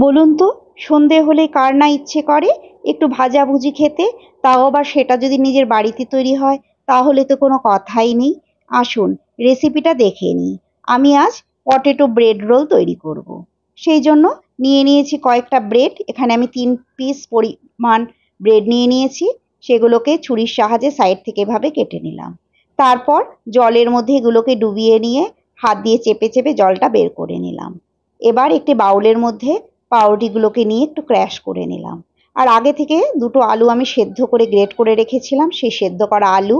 বলুন তো, সন্ধে হলে কার না ইচ্ছে করে একটু ভাজাভুজি খেতে, তাও আবার সেটা যদি নিজের বাড়িতে তৈরি হয় তাহলে তো কোনো কথাই নেই। আসুন রেসিপিটা দেখে নিই। আমি আজ পটেটো ব্রেড রোল তৈরি করব। সেই জন্য নিয়ে নিয়েছি কয়েকটা ব্রেড। এখানে আমি 3 পিস পরিমাণ ব্রেড নিয়ে নিয়েছি। সেগুলোকে ছুরির সাহায্যে সাইড থেকে এভাবে কেটে নিলাম। তারপর জলের মধ্যে এগুলোকে ডুবিয়ে নিয়ে হাত দিয়ে চেপে চেপে জলটা বের করে নিলাম। এবার একটি বাউলের মধ্যে পাউরুটিগুলোকে নিয়ে একটু ক্র্যাশ করে নিলাম। আর আগে থেকে দুটো আলু আমি সেদ্ধ করে গ্রেট করে রেখেছিলাম, সেই সেদ্ধ করা আলু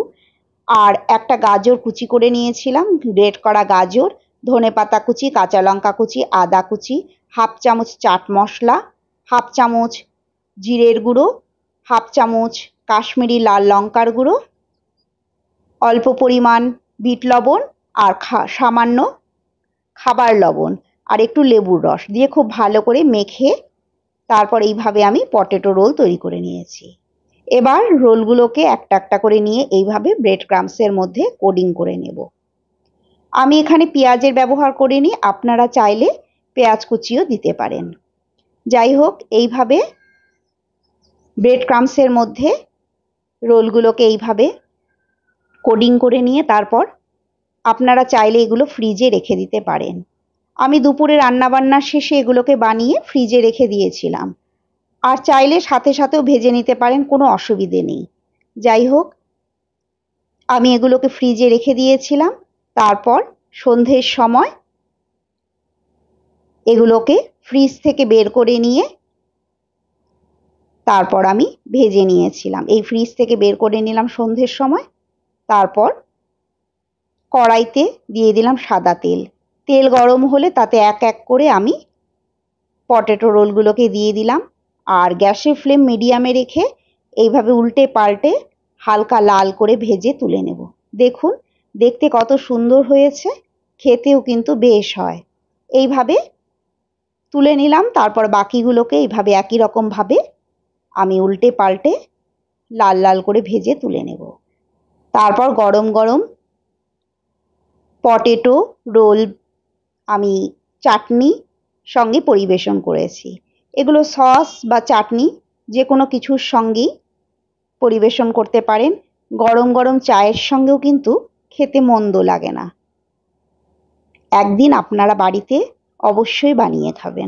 আর একটা গাজর কুচি করে নিয়েছিলাম, গ্রেট করা গাজর, ধনেপাতা কুচি, কাঁচা লঙ্কা কুচি, আদা কুচি, হাফ চামচ চাট মশলা, হাফ চামচ জিরের গুঁড়ো, হাফ চামচ কাশ্মীরি লাল লঙ্কার গুঁড়ো, অল্প পরিমাণ বিট লবণ আর সামান্য খাবার লবণ আর একটু লেবুর রস দিয়ে খুব ভালো করে মেখে তারপর এইভাবে আমি পটেটো রোল তৈরি করে নিয়েছি। এবার রোলগুলোকে একটা একটা করে নিয়ে এইভাবে ব্রেড ক্রাম্বসের মধ্যে কোডিং করে নেব। আমি এখানে পেঁয়াজের ব্যবহার করিনি, আপনারা চাইলে পেঁয়াজ কুচিও দিতে পারেন। যাই হোক, এইভাবে ব্রেড ক্রাম্বসের মধ্যে রোলগুলোকে এইভাবে কোডিং করে নিয়ে তারপর আপনারা চাইলে এগুলো ফ্রিজে রেখে দিতে পারেন। আমি দুপুরে রান্নাবান্নার শেষে এগুলোকে বানিয়ে ফ্রিজে রেখে দিয়েছিলাম। আর চাইলে সাথে সাথেও ভেজে নিতে পারেন, কোনো অসুবিধে নেই। যাই হোক, আমি এগুলোকে ফ্রিজে রেখে দিয়েছিলাম। তারপর সন্ধ্যের সময় এগুলোকে ফ্রিজ থেকে বের করে নিয়ে তারপর আমি ভেজে নিয়েছিলাম। এই ফ্রিজ থেকে বের করে নিলাম সন্ধ্যের সময়। তারপর কড়াইতে দিয়ে দিলাম সাদা তেল। তেল গরম হলে তাতে এক এক করে আমি পটেটো রোলগুলোকে দিয়ে দিলাম আর গ্যাসের ফ্লেম মিডিয়ামে রেখে এইভাবে উল্টে পাল্টে হালকা লাল করে ভেজে তুলে নেব। দেখুন দেখতে কত সুন্দর হয়েছে, খেতেও কিন্তু বেশ হয়। এইভাবে তুলে নিলাম। তারপর বাকিগুলোকে এইভাবে একই রকমভাবে আমি উল্টে পাল্টে লাল লাল করে ভেজে তুলে নেব। তারপর গরম গরম পটেটো রোল আমি চাটনি সঙ্গে পরিবেশন করেছি। এগুলো সস বা চাটনি যে কোনো কিছুর সঙ্গেই পরিবেশন করতে পারেন। গরম গরম চায়ের সঙ্গেও কিন্তু খেতে মন্দ লাগে না। একদিন আপনারা বাড়িতে অবশ্যই বানিয়ে খাবেন।